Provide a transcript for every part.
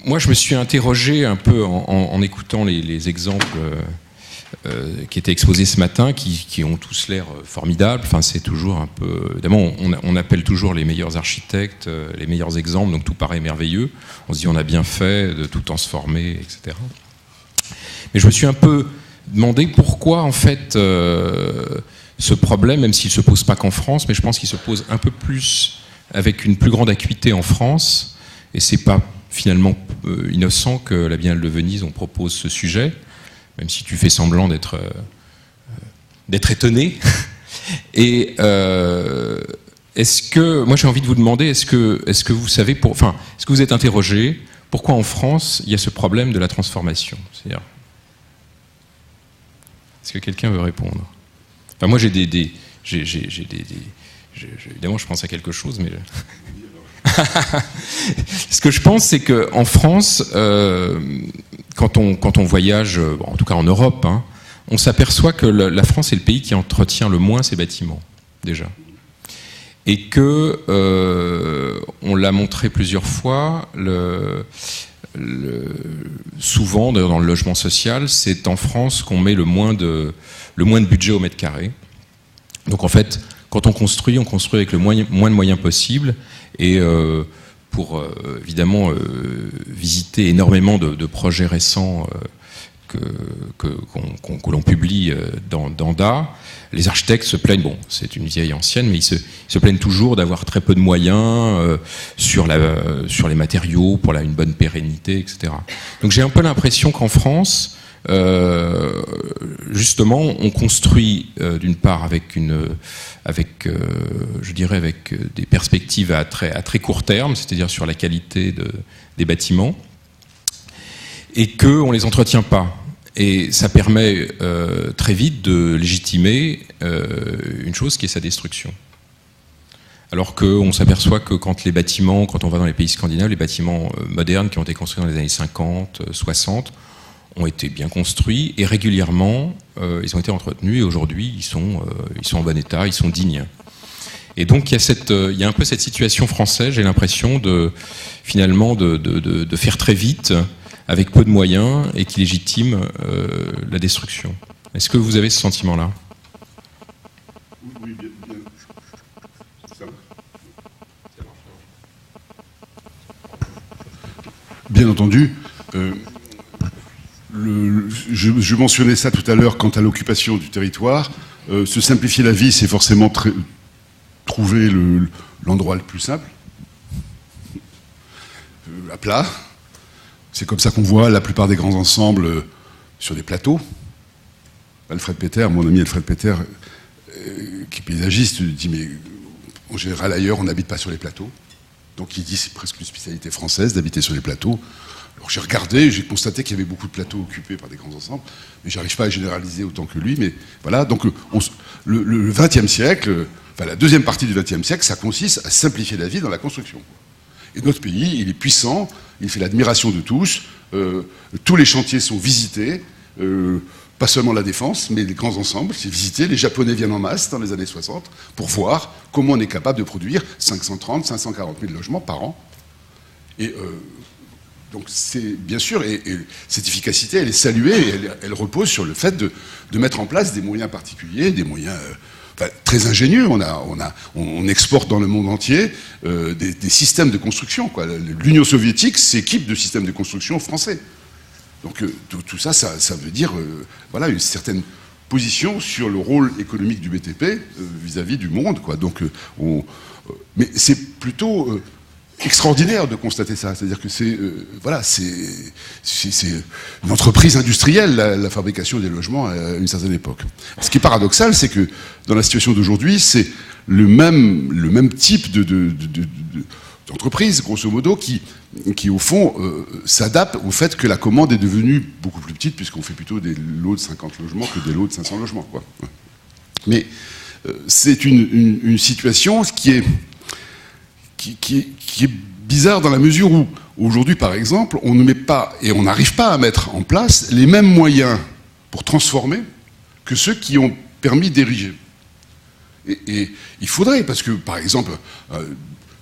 moi, je me suis interrogé un peu en écoutant les exemples qui étaient exposés ce matin, qui ont tous l'air formidables. Enfin, c'est toujours un peu... Évidemment, on appelle toujours les meilleurs architectes, les meilleurs exemples, donc tout paraît merveilleux. On se dit on a bien fait de tout transformer, etc. Mais je me suis un peu demandé pourquoi, en fait, ce problème, même s'il ne se pose pas qu'en France, mais je pense qu'il se pose un peu plus, avec une plus grande acuité en France, et c'est pas finalement innocent que la Biennale de Venise, on propose ce sujet, même si tu fais semblant d'être étonné. Et est-ce que, moi j'ai envie de vous demander, est-ce que vous savez, est-ce que vous êtes interrogé pourquoi en France il y a ce problème de la transformation? C'est-à-dire, est-ce que quelqu'un veut répondre? Enfin, moi j'ai évidemment je pense à quelque chose, mais ce que je pense, c'est qu'en France, quand on voyage, en tout cas en Europe, hein, on s'aperçoit que la France est le pays qui entretient le moins ses bâtiments, déjà. Et que, on l'a montré plusieurs fois, souvent, d'ailleurs dans le logement social, c'est en France qu'on met le moins de budget au mètre carré. Donc en fait, quand on construit avec le moins de moyens possible. Et pour évidemment visiter énormément de projets récents que l'on publie dans DA, les architectes se plaignent, bon, c'est une vieille ancienne, mais ils se plaignent toujours d'avoir très peu de moyens sur les matériaux, pour une bonne pérennité, etc. Donc j'ai un peu l'impression qu'en France, justement, on construit d'une part avec des perspectives à très court terme, c'est-à-dire sur la qualité des bâtiments, et qu'on ne les entretient pas. Et ça permet très vite de légitimer une chose qui est sa destruction. Alors qu'on s'aperçoit que quand on va dans les pays scandinaves, les bâtiments modernes qui ont été construits dans les années 50, 60, ont été bien construits et régulièrement ils ont été entretenus et aujourd'hui ils sont en bon état, ils sont dignes. Et donc il y a un peu cette situation française, j'ai l'impression finalement de faire très vite avec peu de moyens et qui légitime la destruction. Est-ce que vous avez ce sentiment-là? Oui, bien. Bien entendu. Je mentionnais ça tout à l'heure quant à l'occupation du territoire. Se simplifier la vie, c'est forcément trouver l'endroit le plus simple, à plat. C'est comme ça qu'on voit la plupart des grands ensembles sur des plateaux. Alfred Peter, mon ami Alfred Peter, qui est paysagiste, dit mais en général ailleurs on n'habite pas sur les plateaux. Donc il dit c'est presque une spécialité française d'habiter sur les plateaux. Alors j'ai regardé, j'ai constaté qu'il y avait beaucoup de plateaux occupés par des grands ensembles, mais j'arrive pas à généraliser autant que lui. Mais voilà, donc le XXe siècle, enfin la deuxième partie du XXe siècle, ça consiste à simplifier la vie dans la construction. Et notre pays, il est puissant, il fait l'admiration de tous, tous les chantiers sont visités, pas seulement la Défense, mais les grands ensembles, c'est visité. Les Japonais viennent en masse dans les années 60 pour voir comment on est capable de produire 530, 540 000 logements par an. Et donc c'est bien sûr, et cette efficacité, elle est saluée, et elle repose sur le fait de mettre en place des moyens particuliers, des moyens très ingénieux. On exporte dans le monde entier des systèmes de construction, quoi. L'Union soviétique s'équipe de systèmes de construction français. Donc tout ça, ça veut dire voilà, une certaine position sur le rôle économique du BTP vis-à-vis du monde, quoi. Donc, mais c'est plutôt extraordinaire de constater ça. C'est-à-dire que c'est une entreprise industrielle, la fabrication des logements à une certaine époque. Ce qui est paradoxal, c'est que dans la situation d'aujourd'hui, c'est le même type d'entreprise, grosso modo, qui au fond s'adapte au fait que la commande est devenue beaucoup plus petite, puisqu'on fait plutôt des lots de 50 logements que des lots de 500 logements, quoi. Mais c'est une situation qui est bizarre dans la mesure où, aujourd'hui, par exemple, on ne met pas, et on n'arrive pas à mettre en place les mêmes moyens pour transformer que ceux qui ont permis d'ériger. Et il faudrait, parce que, par exemple,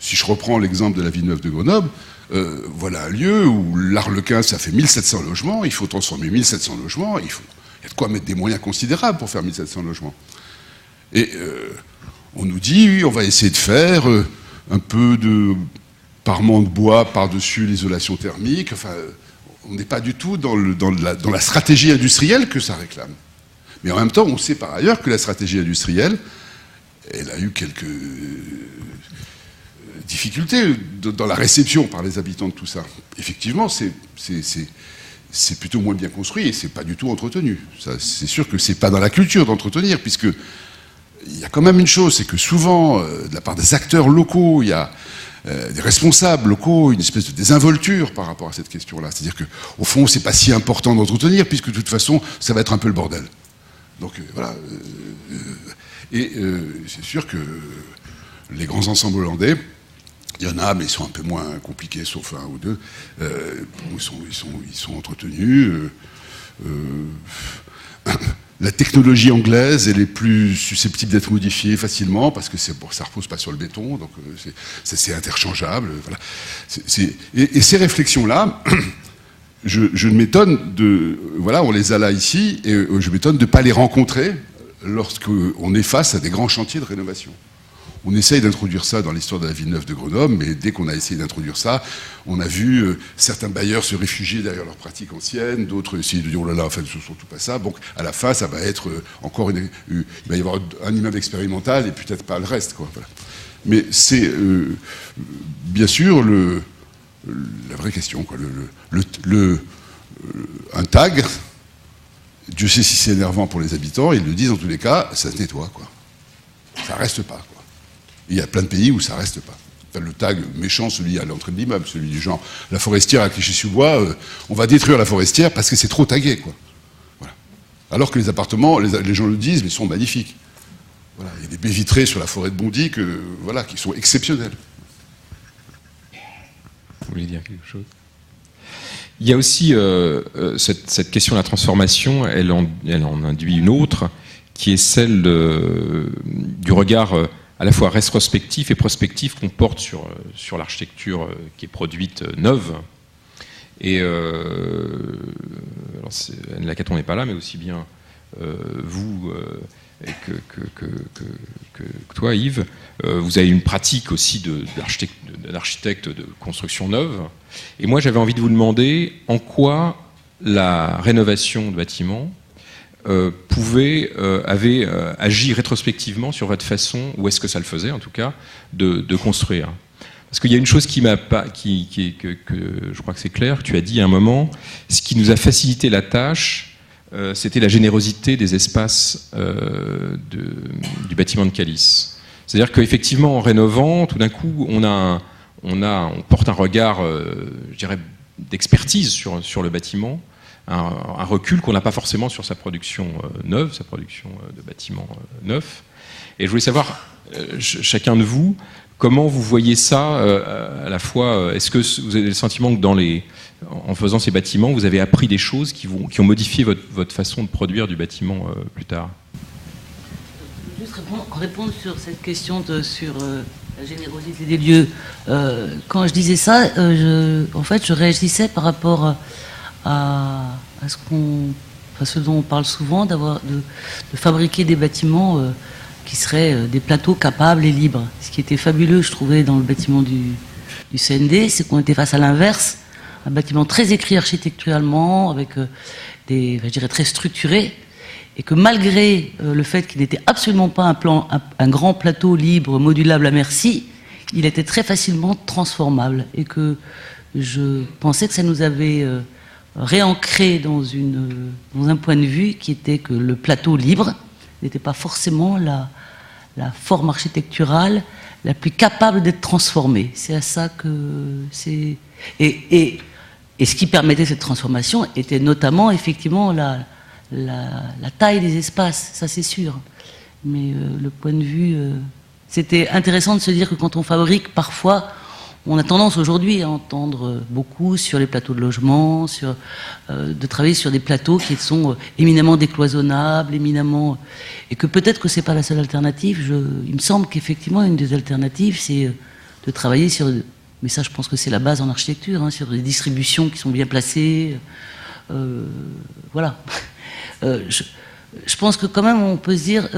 Si je reprends l'exemple de la Villeneuve de Grenoble, voilà un lieu où l'Arlequin, ça fait 1700 logements, il faut transformer 1700 logements, il y a de quoi mettre des moyens considérables pour faire 1700 logements. Et on nous dit, oui, on va essayer de faire un peu de parement de bois par-dessus l'isolation thermique. Enfin, on n'est pas du tout dans la stratégie industrielle que ça réclame. Mais en même temps, on sait par ailleurs que la stratégie industrielle, elle a eu quelques difficultés dans la réception par les habitants de tout ça. Effectivement, c'est plutôt moins bien construit et c'est pas du tout entretenu. C'est sûr que c'est pas dans la culture d'entretenir, puisque il y a quand même une chose, c'est que souvent, de la part des acteurs locaux, il y a des responsables locaux, une espèce de désinvolture par rapport à cette question-là. C'est-à-dire qu'au fond, c'est pas si important d'entretenir, puisque de toute façon, ça va être un peu le bordel. Donc voilà. C'est sûr que les grands ensembles hollandais, il y en a, mais ils sont un peu moins compliqués, sauf un ou deux. Ils sont entretenus. La technologie anglaise, elle est plus susceptible d'être modifiée facilement parce que ça repose pas sur le béton, donc c'est interchangeable. Voilà. Et ces réflexions-là, je m'étonne de... Voilà, on les a là ici, et je m'étonne de ne pas les rencontrer lorsqu'on est face à des grands chantiers de rénovation. On essaye d'introduire ça dans l'histoire de la Villeneuve de Grenoble, mais dès qu'on a essayé d'introduire ça, on a vu certains bailleurs se réfugier derrière leurs pratiques anciennes, d'autres essayer de dire oh là là, en fait, ce ne sont surtout pas ça. Donc à la fin, ça va être encore il va y avoir un immeuble expérimental et peut-être pas le reste, quoi. Voilà. Mais c'est bien sûr la vraie question, quoi. Un tag, Dieu sait si c'est énervant pour les habitants, ils le disent en tous les cas, ça se nettoie, quoi. Ça reste pas, quoi. Il y a plein de pays où ça reste pas. Enfin, le tag méchant, celui à l'entrée de l'immeuble, celui du genre la forestière à Clichy-sous-Bois, on va détruire la forestière parce que c'est trop tagué, quoi. Voilà. Alors que les appartements, les gens le disent, mais ils sont magnifiques. Voilà. Il y a des baies vitrées sur la forêt de Bondy qui sont exceptionnelles. Vous voulez dire quelque chose ? Il y a aussi cette question de la transformation, elle en induit une autre, qui est celle du regard à la fois rétrospectif et prospectif qu'on porte sur l'architecture qui est produite neuve. Et alors Lacaton n'est pas là, mais aussi bien vous que toi, Yves, vous avez une pratique aussi d'architecte de construction neuve. Et moi, j'avais envie de vous demander en quoi la rénovation de bâtiments avait agi rétrospectivement sur votre façon, ou est-ce que ça le faisait en tout cas, de construire. Parce qu'il y a une chose que je crois que c'est clair, que tu as dit à un moment, ce qui nous a facilité la tâche, c'était la générosité des espaces du bâtiment de Calice. C'est-à-dire qu'effectivement, en rénovant, tout d'un coup, on porte un regard, je dirais, d'expertise sur le bâtiment, un recul qu'on n'a pas forcément sur sa production neuve, sa production de bâtiments neufs. Et je voulais savoir, chacun de vous, comment vous voyez ça à la fois, est-ce que vous avez le sentiment que en faisant ces bâtiments, vous avez appris des choses qui ont modifié votre façon de produire du bâtiment plus tard ? Juste répondre sur cette question sur la générosité des lieux. Quand je disais ça, en fait, je réagissais par rapport à ce dont on parle souvent, de fabriquer des bâtiments qui seraient des plateaux capables et libres. Ce qui était fabuleux, je trouvais, dans le bâtiment du CND, c'est qu'on était face à l'inverse, un bâtiment très écrit architecturalement, avec je dirais, très structuré, et que malgré le fait qu'il n'était absolument pas un grand plateau libre, modulable à merci, il était très facilement transformable, et que je pensais que ça nous avait réancré dans un point de vue qui était que le plateau libre n'était pas forcément la forme architecturale la plus capable d'être transformée. C'est à ça que c'est... Et ce qui permettait cette transformation était notamment, effectivement, la taille des espaces, ça c'est sûr. Mais le point de vue... c'était intéressant de se dire que quand on fabrique, parfois... On a tendance aujourd'hui à entendre beaucoup sur les plateaux de logement, de travailler sur des plateaux qui sont éminemment décloisonnables, et que peut-être que c'est pas la seule alternative. Il me semble qu'effectivement une des alternatives, c'est de travailler sur... Mais ça, je pense que c'est la base en architecture, hein, sur des distributions qui sont bien placées. Voilà. Je pense que quand même, on peut se dire...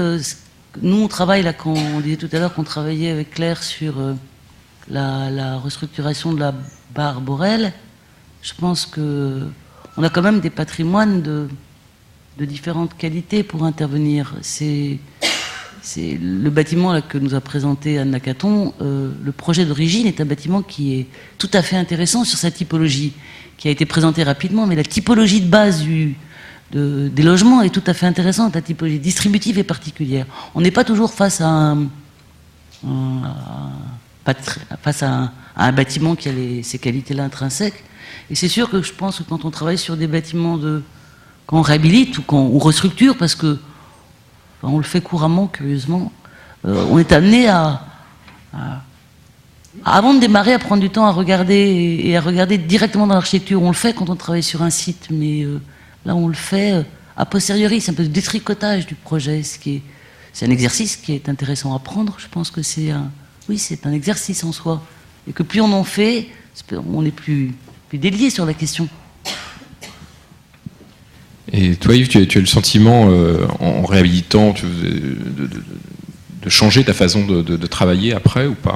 nous, on travaille, là, quand on disait tout à l'heure qu'on travaillait avec Claire sur la restructuration de la barre Borel. Je pense qu'on a quand même des patrimoines de différentes qualités pour intervenir. C'est le bâtiment là, que nous a présenté Anne Lacaton. Le projet d'origine est un bâtiment qui est tout à fait intéressant sur sa typologie, qui a été présenté rapidement, mais la typologie de base des logements est tout à fait intéressante. La typologie distributive est particulière. On n'est pas toujours face à un bâtiment qui a ces qualités-là intrinsèques. Et c'est sûr que je pense que quand on travaille sur des bâtiments quand on réhabilite ou quand on restructure, parce que on le fait couramment, curieusement, on est amené avant de démarrer, à prendre du temps à regarder et à regarder directement dans l'architecture. On le fait quand on travaille sur un site, mais là on le fait a posteriori. C'est un peu de détricotage du projet, c'est un exercice qui est intéressant à prendre. Je pense que c'est un exercice en soi, et que plus on en fait, on est plus délié sur la question. Et toi, Yves, tu as le sentiment, en réhabilitant, de changer ta façon de travailler après ou pas?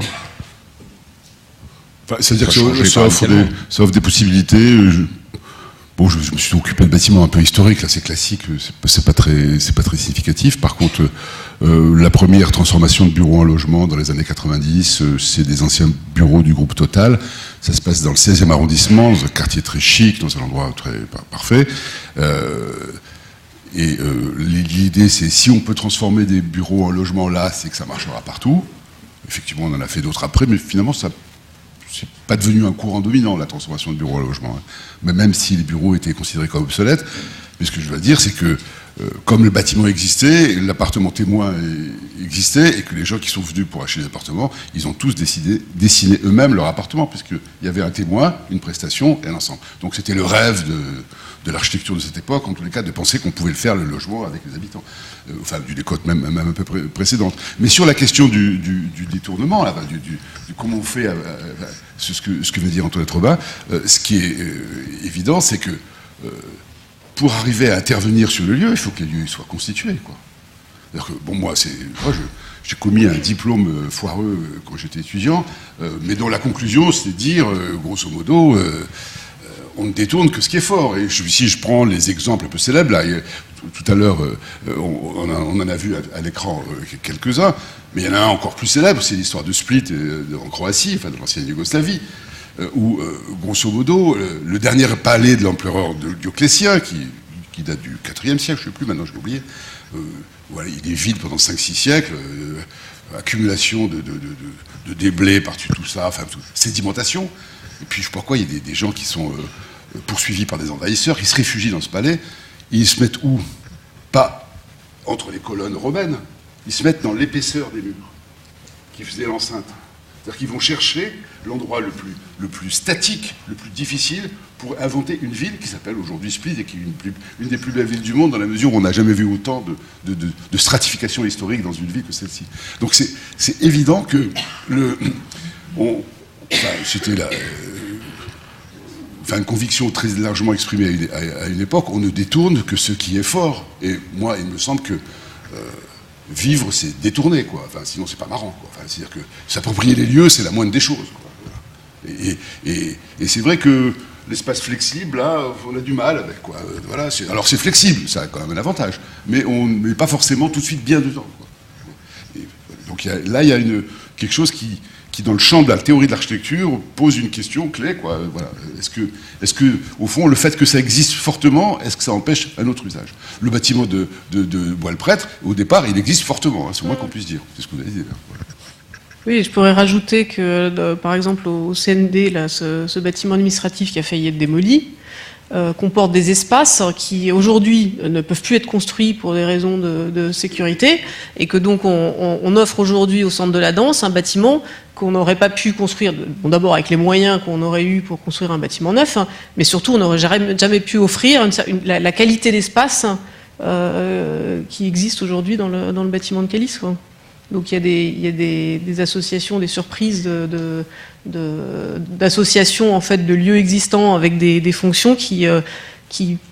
C'est-à-dire que ça offre des possibilités. Bon, je me suis occupé de bâtiments un peu historiques, là c'est classique, c'est pas très significatif. Par contre, la première transformation de bureaux en logement dans les années 90, c'est des anciens bureaux du groupe Total. Ça se passe dans le 16e arrondissement, dans un quartier très chic, dans un endroit très parfait. L'idée, c'est si on peut transformer des bureaux en logement là, c'est que ça marchera partout. Effectivement, on en a fait d'autres après, mais finalement, ça c'est pas devenu un courant dominant, la transformation de bureaux en logement. Mais même si les bureaux étaient considérés comme obsolètes, mais ce que je veux dire, c'est que comme le bâtiment existait, l'appartement témoin existait, et que les gens qui sont venus pour acheter des appartements, ils ont tous dessiné eux-mêmes leur appartement, puisqu'il y avait un témoin, une prestation et un ensemble. Donc c'était le rêve de l'architecture de cette époque, en tous les cas, de penser qu'on pouvait le faire, le logement, avec les habitants. Enfin, du décote même un peu précédente. Mais sur la question du détournement, là, du comment on fait, ce que veut dire Antoinette Robin, ce qui est évident, c'est que pour arriver à intervenir sur le lieu, il faut que les lieux soient constitués, quoi. C'est-à-dire que, bon, moi, j'ai commis un diplôme foireux quand j'étais étudiant, mais dont la conclusion, c'est de dire, grosso modo, on ne détourne que ce qui est fort. Et si je prends les exemples un peu célèbres, là, tout à l'heure, on en a vu à l'écran quelques-uns, mais il y en a un encore plus célèbre, c'est l'histoire de Split en Croatie, enfin de l'ancienne Yougoslavie, où, grosso modo, le dernier palais de l'empereur Dioclétien, qui date du IVe siècle, je ne sais plus, maintenant je l'ai oublié, voilà, il est vide pendant 5-6 siècles, accumulation de déblais par-dessus tout ça, enfin, sédimentation. Et puis je sais pas quoi, il y a des gens qui sont poursuivis par des envahisseurs, qui se réfugient dans ce palais, ils se mettent où? Pas entre les colonnes romaines, ils se mettent dans l'épaisseur des murs qui faisaient l'enceinte. C'est-à-dire qu'ils vont chercher l'endroit le plus statique, le plus difficile, pour inventer une ville qui s'appelle aujourd'hui Split, et qui est une des plus belles villes du monde, dans la mesure où on n'a jamais vu autant de stratification historique dans une ville que celle-ci. Donc c'est évident que c'était une conviction très largement exprimée à une époque, on ne détourne que ce qui est fort. Et moi, il me semble que vivre, c'est détourner, quoi. Enfin, sinon, c'est pas marrant, quoi. Enfin, c'est-à-dire que s'approprier les lieux, c'est la moindre des choses, quoi. Et c'est vrai que l'espace flexible, là, on a du mal avec, quoi. Voilà, alors c'est flexible, ça a quand même un avantage, mais on ne met pas forcément tout de suite bien dedans, quoi. Donc là, il y a quelque chose qui, dans le champ de la théorie de l'architecture, pose une question clé, quoi. Voilà. Est-ce que, au fond, le fait que ça existe fortement, est-ce que ça empêche un autre usage? Le bâtiment de Bois-le-Prêtre, au départ, il existe fortement, hein, c'est le moins qu'on puisse dire. C'est ce que vous avez dit. Voilà. Oui, je pourrais rajouter que, par exemple, au CND, là, ce bâtiment administratif qui a failli être démoli, comporte des espaces qui aujourd'hui ne peuvent plus être construits pour des raisons de sécurité, et que donc on offre aujourd'hui au Centre de la Danse un bâtiment qu'on n'aurait pas pu construire, bon, d'abord avec les moyens qu'on aurait eu pour construire un bâtiment neuf, hein, mais surtout on n'aurait jamais pu offrir la qualité d'espace qui existe aujourd'hui dans le bâtiment de Calice, quoi. Donc il y a des associations, des surprises d'associations en fait de lieux existants avec des fonctions qui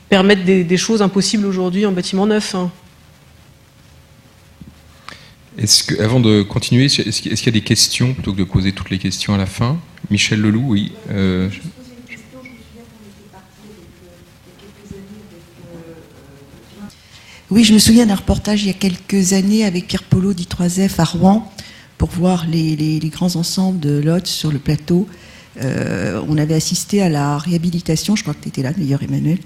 permettent des choses impossibles aujourd'hui en bâtiment neuf. Hein. Avant de continuer, est-ce qu'il y a des questions plutôt que de poser toutes les questions à la fin? Michel Leloup, oui. Oui, je me souviens d'un reportage il y a quelques années avec Pierre Polo d'I3F à Rouen pour voir les grands ensembles de Lodz sur le plateau. On avait assisté à la réhabilitation, je crois que tu étais là d'ailleurs Emmanuel,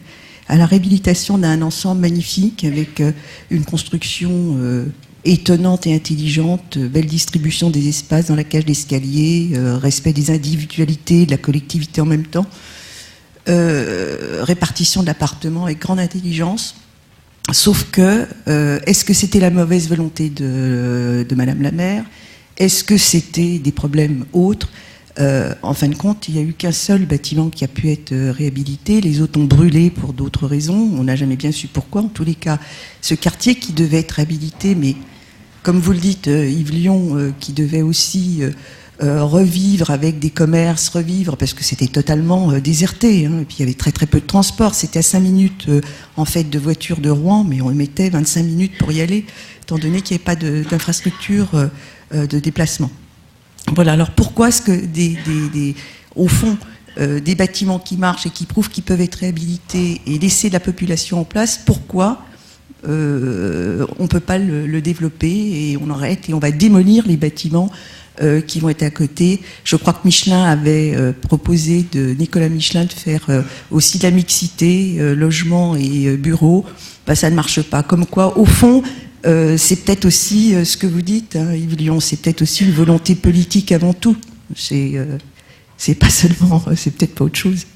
à la réhabilitation d'un ensemble magnifique avec une construction étonnante et intelligente, belle distribution des espaces dans la cage d'escalier, respect des individualités, de la collectivité en même temps, répartition d'appartements avec grande intelligence. Sauf que, est-ce que c'était la mauvaise volonté de Madame la maire? Est-ce que c'était des problèmes autres? En fin de compte, il n'y a eu qu'un seul bâtiment qui a pu être réhabilité. Les autres ont brûlé pour d'autres raisons. On n'a jamais bien su pourquoi. En tous les cas, ce quartier qui devait être réhabilité, mais comme vous le dites, Yves Lyon, qui devait aussi revivre avec des commerces, revivre, parce que c'était totalement déserté, hein, et puis il y avait très très peu de transport. C'était à 5 minutes en fait de voiture de Rouen, mais on mettait 25 minutes pour y aller, étant donné qu'il n'y avait pas d'infrastructure de déplacement. Voilà, alors pourquoi est-ce que au fond, des bâtiments qui marchent et qui prouvent qu'ils peuvent être réhabilités et laisser la population en place, pourquoi on ne peut pas le développer et on arrête et on va démolir les bâtiments qui vont être à côté? Je crois que Michelin avait proposé, Nicolas Michelin, de faire aussi de la mixité, logement et bureaux. Ben, ça ne marche pas. Comme quoi, au fond, c'est peut-être aussi ce que vous dites, hein, Yves Lyon, c'est peut-être aussi une volonté politique avant tout. C'est pas seulement, c'est peut-être pas autre chose.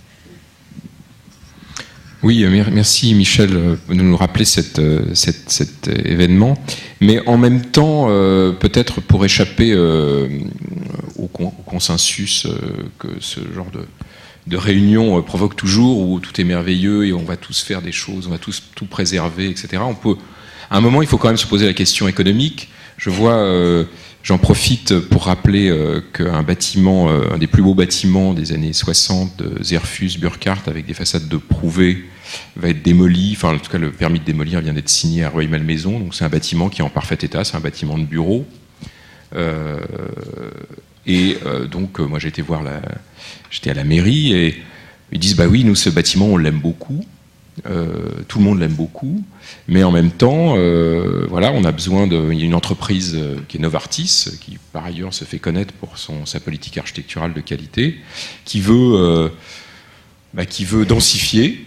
Oui, merci Michel de nous rappeler cet événement. Mais en même temps, peut-être pour échapper au consensus que ce genre de réunion provoque toujours, où tout est merveilleux et on va tous faire des choses, on va tous tout préserver, etc. À un moment, il faut quand même se poser la question économique. Je vois, j'en profite pour rappeler qu'un bâtiment, un des plus beaux bâtiments des années 60, de Zerfus Burkhardt, avec des façades de Prouvé, va être démoli. Enfin, en tout cas, le permis de démolir vient d'être signé à Rueil-Malmaison. Donc, c'est un bâtiment qui est en parfait état. C'est un bâtiment de bureau. Donc, moi, j'ai été voir j'étais à la mairie et ils disent, bah oui, nous, ce bâtiment, on l'aime beaucoup. Tout le monde l'aime beaucoup, mais en même temps, voilà, on a besoin il y a une entreprise qui est Novartis, qui par ailleurs se fait connaître pour sa politique architecturale de qualité, qui veut densifier,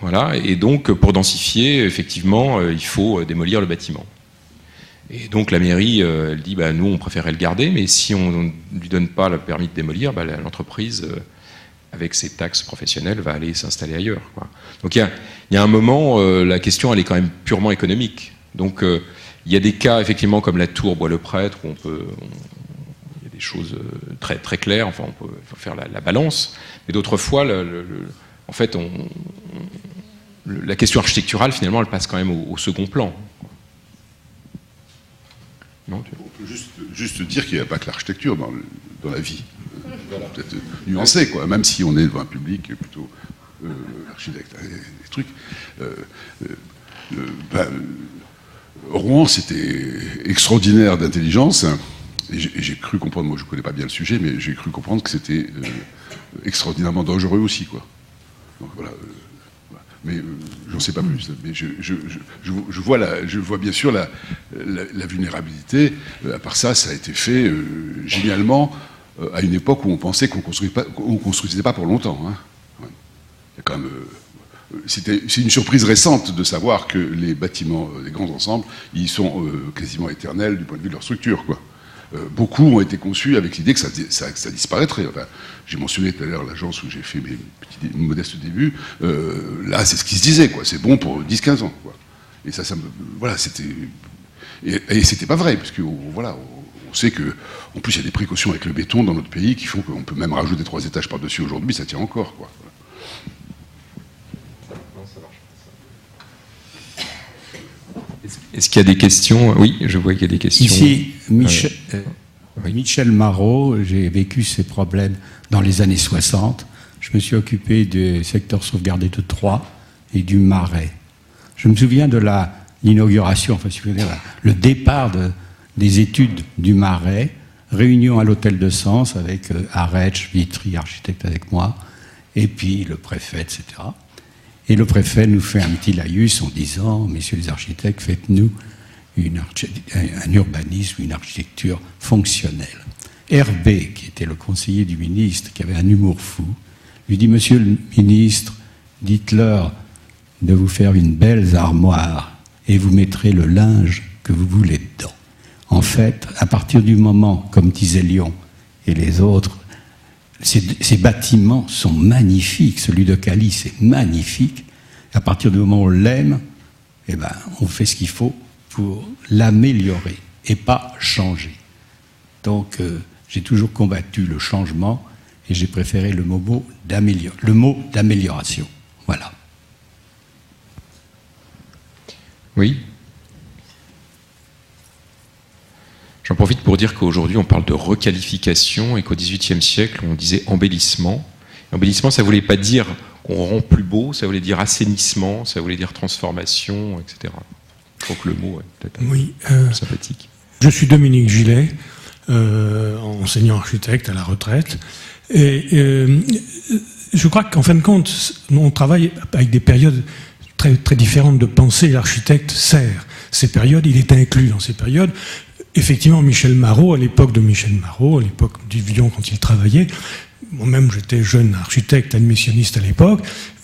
voilà, et donc pour densifier, effectivement, il faut démolir le bâtiment. Et donc la mairie, elle dit, bah nous, on préférait le garder, mais si on ne lui donne pas le permis de démolir, bah, l'entreprise avec ses taxes professionnelles, va aller s'installer ailleurs, quoi. Donc il y a un moment, la question, elle est quand même purement économique. Donc il y a des cas, effectivement, comme la tour Bois-le-Prêtre, où il y a des choses très, très claires, enfin, on peut faire la balance, mais d'autres fois, en fait, la question architecturale, finalement, elle passe quand même au second plan. Non, on peut juste dire qu'il n'y a pas que l'architecture dans la vie. Voilà, peut-être nuancé, quoi, même si on est devant un public plutôt architecte, des trucs. Rouen, c'était extraordinaire d'intelligence, et j'ai cru comprendre, moi je ne connais pas bien le sujet, mais j'ai cru comprendre que c'était extraordinairement dangereux aussi, quoi. Donc voilà. Mais j'en sais pas plus. Mais je vois bien sûr la vulnérabilité. À part ça, ça a été fait génialement à une époque où on pensait qu'on construisait pas pour longtemps. Hein. Ouais. Il y a quand même, c'est une surprise récente de savoir que les bâtiments, les grands ensembles, ils sont quasiment éternels du point de vue de leur structure, quoi. Beaucoup ont été conçus avec l'idée que ça disparaîtrait. Enfin, j'ai mentionné tout à l'heure l'agence où j'ai fait mes petits modestes débuts. Là, c'est ce qui se disait, quoi. C'est bon pour 10-15 ans, quoi. Et ça voilà, c'était... Et c'était pas vrai, parce que, voilà, on sait que, en plus, il y a des précautions avec le béton dans notre pays qui font qu'on peut même rajouter 3 étages par-dessus aujourd'hui, ça tient encore, quoi. Est-ce qu'il y a des questions? Oui, je vois qu'il y a des questions. Ici, Michel Marot, j'ai vécu ces problèmes dans les années 60. Je me suis occupé du secteur sauvegardé de Troyes et du Marais. Je me souviens de l'inauguration, enfin, si vous voulez, le départ des études du Marais, réunion à l'hôtel de Sens avec Aretsch, Vitry, architecte avec moi, et puis le préfet, etc. Et le préfet nous fait un petit laïus en disant « Messieurs les architectes, faites-nous un urbanisme, une architecture fonctionnelle. » Herbé, qui était le conseiller du ministre, qui avait un humour fou, lui dit « Monsieur le ministre, dites-leur de vous faire une belle armoire et vous mettrez le linge que vous voulez dedans. » En fait, à partir du moment, comme disait Lyon et les autres, ces bâtiments sont magnifiques. Celui de Cali, c'est magnifique. À partir du moment où on l'aime, eh ben, on fait ce qu'il faut pour l'améliorer et pas changer. Donc, j'ai toujours combattu le changement et j'ai préféré le mot d'amélioration. Voilà. Oui. J'en profite pour dire qu'aujourd'hui, on parle de requalification et qu'au XVIIIe siècle, on disait embellissement. Embellissement, ça ne voulait pas dire qu'on rend plus beau, ça voulait dire assainissement, ça voulait dire transformation, etc. Donc le mot est peut-être sympathique. Je suis Dominique Gillet, enseignant architecte à la retraite. Et je crois qu'en fin de compte, on travaille avec des périodes très, très différentes de pensée. L'architecte sert ces périodes, il est inclus dans ces périodes. Effectivement, Michel Marot, à l'époque de Michel Marot, à l'époque du Villon quand il travaillait, moi-même j'étais jeune architecte admissionniste à l'époque,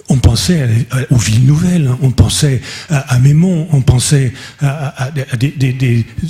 on pensait aux villes nouvelles, on pensait à Mémont, on pensait à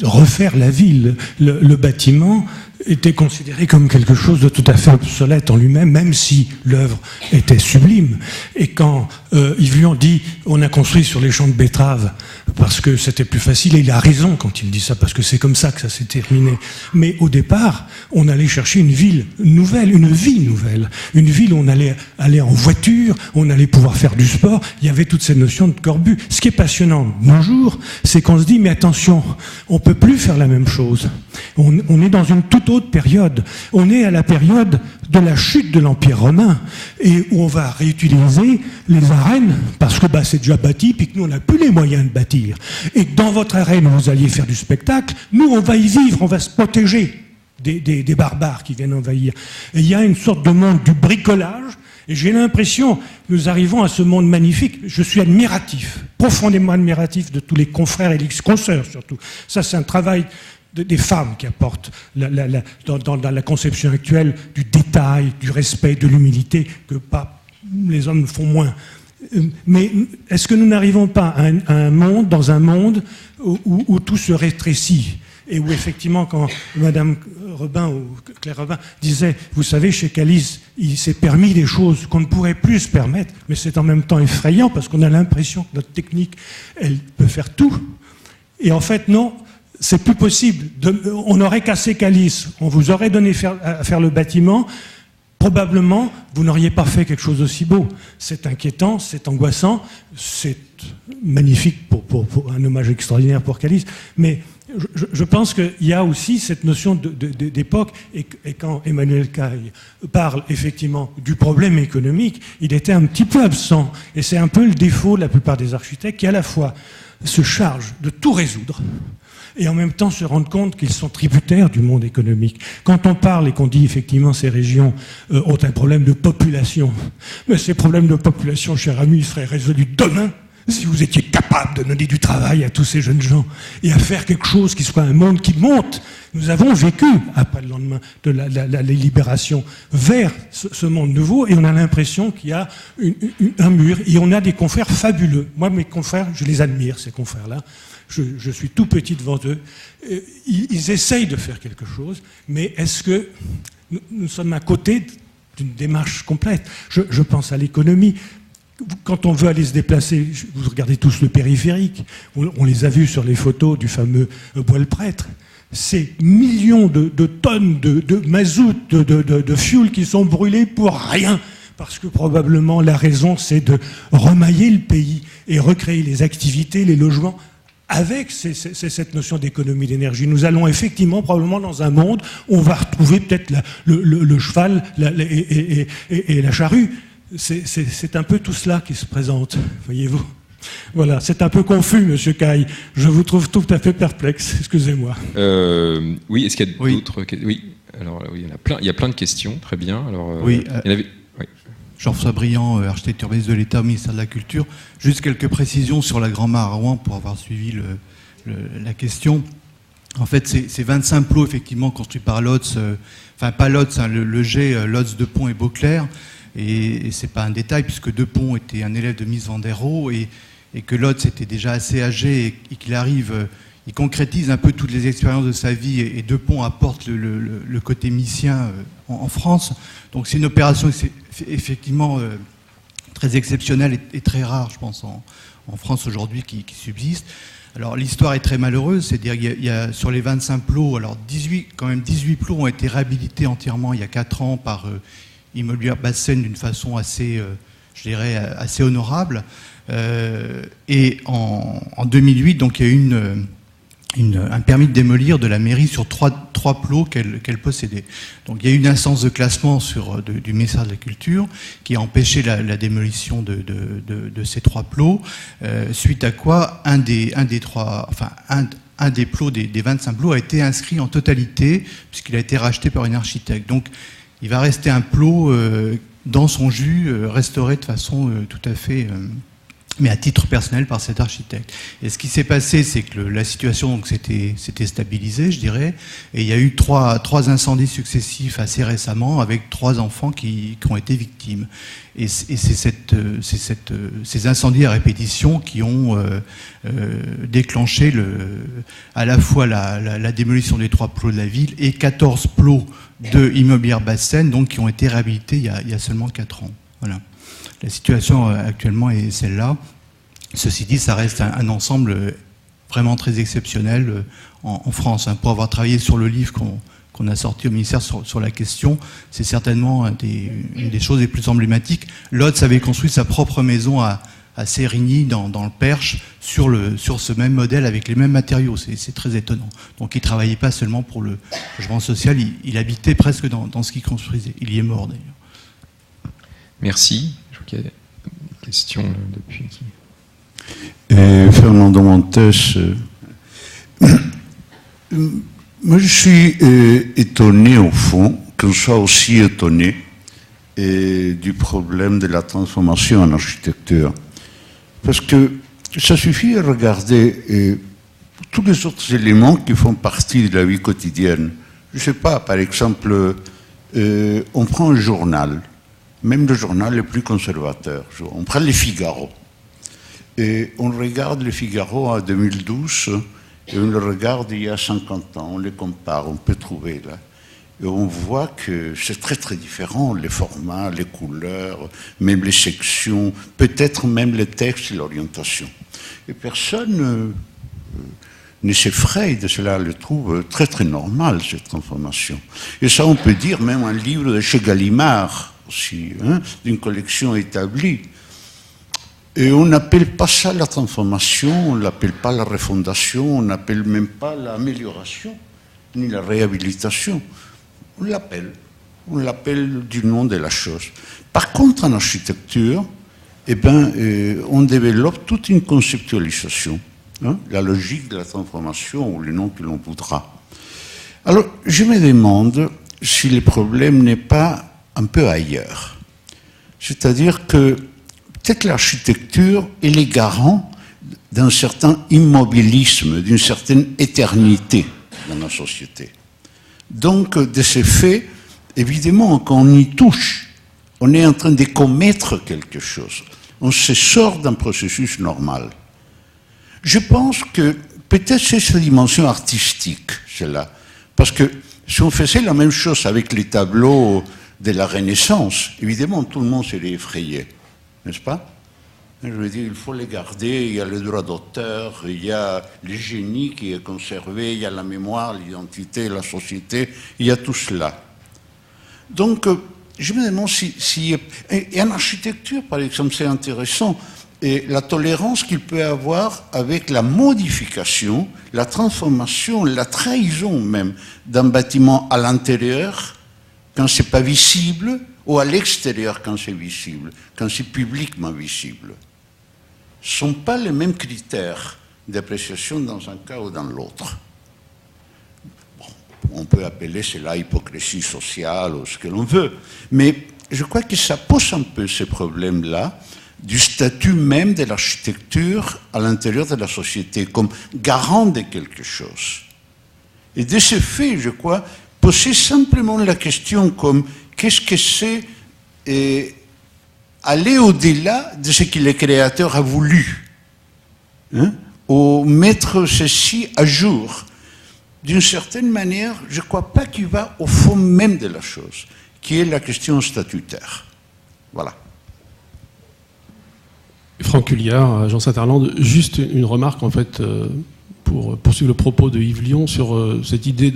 refaire la ville. Le bâtiment était considéré comme quelque chose de tout à fait obsolète en lui-même, même si l'œuvre était sublime. Et quand Yves Lion dit « on a construit sur les champs de betteraves », parce que c'était plus facile, et il a raison quand il dit ça, parce que c'est comme ça que ça s'est terminé. Mais au départ, on allait chercher une ville nouvelle, une vie nouvelle, une ville où on allait aller en voiture, on allait pouvoir faire du sport, il y avait toute cette notion de corbu. Ce qui est passionnant de nos jours, c'est qu'on se dit, mais attention, on peut plus faire la même chose. On est dans une toute autre période. On est à la période de la chute de l'Empire romain, et où on va réutiliser les arènes, parce que c'est déjà bâti, puis que nous, on n'a plus les moyens de bâtir. Et dans votre arène où vous alliez faire du spectacle, nous, on va y vivre, on va se protéger des barbares qui viennent envahir. Et il y a une sorte de monde du bricolage, et j'ai l'impression que nous arrivons à ce monde magnifique. Je suis admiratif, profondément admiratif de tous les confrères et les consoeurs surtout. Ça, c'est un travail des femmes qui apportent dans la conception actuelle du détail, du respect, de l'humilité, que pas les hommes font moins. Mais est-ce que nous n'arrivons pas à un monde, dans un monde où tout se rétrécit, et où effectivement, quand Madame Robin ou Claire Robin disait, vous savez, chez Calice, il s'est permis des choses qu'on ne pourrait plus se permettre, mais c'est en même temps effrayant parce qu'on a l'impression que notre technique, elle peut faire tout. Et en fait, non. C'est plus possible. On aurait cassé Calice, on vous aurait donné à faire le bâtiment, probablement vous n'auriez pas fait quelque chose d'aussi beau. C'est inquiétant, c'est angoissant, c'est magnifique pour un hommage extraordinaire pour Calice, mais je pense qu'il y a aussi cette notion d'époque, et quand Emmanuel Caille parle effectivement du problème économique, il était un petit peu absent, et c'est un peu le défaut de la plupart des architectes qui à la fois se chargent de tout résoudre, et en même temps se rendre compte qu'ils sont tributaires du monde économique. Quand on parle et qu'on dit effectivement ces régions ont un problème de population, mais ces problèmes de population, cher ami, ils seraient résolus demain si vous étiez capable de donner du travail à tous ces jeunes gens et à faire quelque chose qui soit un monde qui monte. Nous avons vécu, après le lendemain de la libération, vers ce monde nouveau, et on a l'impression qu'il y a un mur, et on a des confrères fabuleux. Moi, mes confrères, je les admire, ces confrères-là. Je suis tout petit devant eux. Ils essayent de faire quelque chose, mais est-ce que nous sommes à côté d'une démarche complète? Je pense à l'économie. Quand on veut aller se déplacer, vous regardez tous le périphérique, on les a vus sur les photos du fameux Bois-le-Prêtre. C'est millions de tonnes de mazout, de fuel qui sont brûlés pour rien. Parce que probablement la raison, c'est de remailler le pays et recréer les activités, les logements avec cette notion d'économie d'énergie. Nous allons effectivement, probablement, dans un monde où on va retrouver peut-être le cheval et la charrue. C'est un peu tout cela qui se présente, voyez-vous. Voilà, c'est un peu confus, Monsieur Caille. Je vous trouve tout à fait perplexe, excusez-moi. Oui, est-ce qu'il y a d'autres... Oui, alors oui, il y a plein de questions, très bien. Alors, oui, il y en avait... oui. Jean-François Briand, architecte urbaniste de l'État au ministère de la Culture. Juste quelques précisions sur la Grand-Mare à Rouen pour avoir suivi la question. En fait, c'est 25 plots effectivement construits par Lotz, enfin pas Lotz, hein, le jet Lotz, Depont et Beauclerc. Et c'est pas un détail puisque Depont était un élève de Mies van der Rohe et que Lotz était déjà assez âgé et qu'il arrive, il concrétise un peu toutes les expériences de sa vie et Depont apporte le côté missien en France. Donc c'est une opération effectivement très exceptionnelle et très rare, je pense, en France aujourd'hui qui subsiste. Alors l'histoire est très malheureuse, c'est-à-dire qu'il y a sur les 25 plots, alors 18 plots ont été réhabilités entièrement il y a 4 ans par Immobilier Bassène d'une façon assez, je dirais, assez honorable. Et en 2008, donc il y a eu un permis de démolir de la mairie sur trois plots qu'elle possédait. Donc il y a eu une instance de classement du ministère de la Culture qui a empêché la démolition de ces 3 plots, suite à quoi un des plots des 25 plots a été inscrit en totalité puisqu'il a été racheté par une architecte. Donc il va rester un plot dans son jus, restauré de façon tout à fait... mais à titre personnel par cet architecte. Et ce qui s'est passé, c'est que la situation s'était stabilisée, je dirais, et il y a eu trois incendies successifs assez récemment avec 3 enfants qui ont été victimes. Et c'est ces incendies à répétition qui ont déclenché à la fois la démolition des 3 plots de la ville et 14 plots de Immobilier Bassène, donc qui ont été réhabilités il y a seulement 4 ans. Voilà. La situation actuellement est celle-là. Ceci dit, ça reste un ensemble vraiment très exceptionnel en France. Pour avoir travaillé sur le livre qu'on a sorti au ministère sur la question, c'est certainement une des choses les plus emblématiques. Lotz avait construit sa propre maison à Sérigny, dans le Perche, sur ce même modèle, avec les mêmes matériaux. C'est très étonnant. Donc il ne travaillait pas seulement pour le logement social, il habitait presque dans ce qu'il construisait. Il y est mort d'ailleurs. Merci. Je vois qu'il y a des questions depuis. Fernando Montes. Moi, je suis étonné, au fond, qu'on soit aussi étonné du problème de la transformation en architecture. Parce que ça suffit de regarder tous les autres éléments qui font partie de la vie quotidienne. Je ne sais pas, par exemple, on prend un journal. Même le journal le plus conservateur. On prend le Figaro. Et on regarde le Figaro en 2012 et on le regarde il y a 50 ans. On les compare, on peut trouver là. Et on voit que c'est très très différent, les formats, les couleurs, même les sections, peut-être même les textes et l'orientation. Et personne ne s'effraie de cela, le trouve très très normal, cette transformation. Et ça, on peut dire même un livre de chez Gallimard, aussi, d'une collection établie. Et on n'appelle pas ça la transformation, on ne l'appelle pas la refondation, on n'appelle même pas l'amélioration, ni la réhabilitation. On l'appelle du nom de la chose. Par contre, en architecture, on développe toute une conceptualisation, la logique de la transformation, ou le nom que l'on voudra. Alors, je me demande si le problème n'est pas un peu ailleurs. C'est-à-dire que peut-être l'architecture est garant d'un certain immobilisme, d'une certaine éternité dans la société. Donc, de ce fait, évidemment, quand on y touche, on est en train de commettre quelque chose. On se sort d'un processus normal. Je pense que peut-être c'est cette dimension artistique, cela. Parce que si on faisait la même chose avec les tableaux de la Renaissance, évidemment, tout le monde serait effrayé, n'est-ce pas? Je veux dire, il faut les garder, il y a le droit d'auteur, il y a le génie qui est conservé, il y a la mémoire, l'identité, la société, il y a tout cela. Donc, je me demande si et en architecture, par exemple, c'est intéressant, et la tolérance qu'il peut avoir avec la modification, la transformation, la trahison même d'un bâtiment à l'intérieur, quand c'est pas visible, ou à l'extérieur quand c'est visible, quand c'est publiquement visible. Ce ne sont pas les mêmes critères d'appréciation dans un cas ou dans l'autre. Bon, on peut appeler cela hypocrisie sociale ou ce que l'on veut, mais je crois que ça pose un peu ce problème-là du statut même de l'architecture à l'intérieur de la société comme garant de quelque chose. Et de ce fait, je crois, poser simplement la question comme qu'est-ce que c'est aller au-delà de ce que le créateur a voulu, hein, ou mettre ceci à jour. D'une certaine manière, je ne crois pas qu'il va au fond même de la chose, qui est la question statutaire. Voilà. Franck Hulliard, Jean Saint-Arlande, juste une remarque en fait pour poursuivre le propos de Yves Lion sur cette idée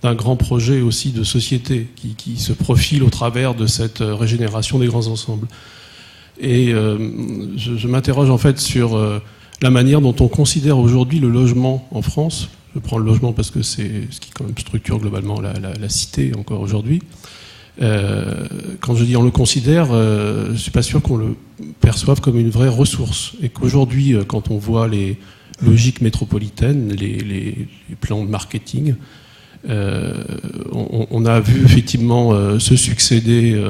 d'un grand projet aussi de société qui se profile au travers de cette régénération des grands ensembles. Et je m'interroge en fait sur la manière dont on considère aujourd'hui le logement en France. Je prends le logement parce que c'est ce qui quand même structure globalement la cité encore aujourd'hui. Quand je dis on le considère, je ne suis pas sûr qu'on le perçoive comme une vraie ressource. Et qu'aujourd'hui, quand on voit les logiques métropolitaines, les plans de marketing, on a vu effectivement se succéder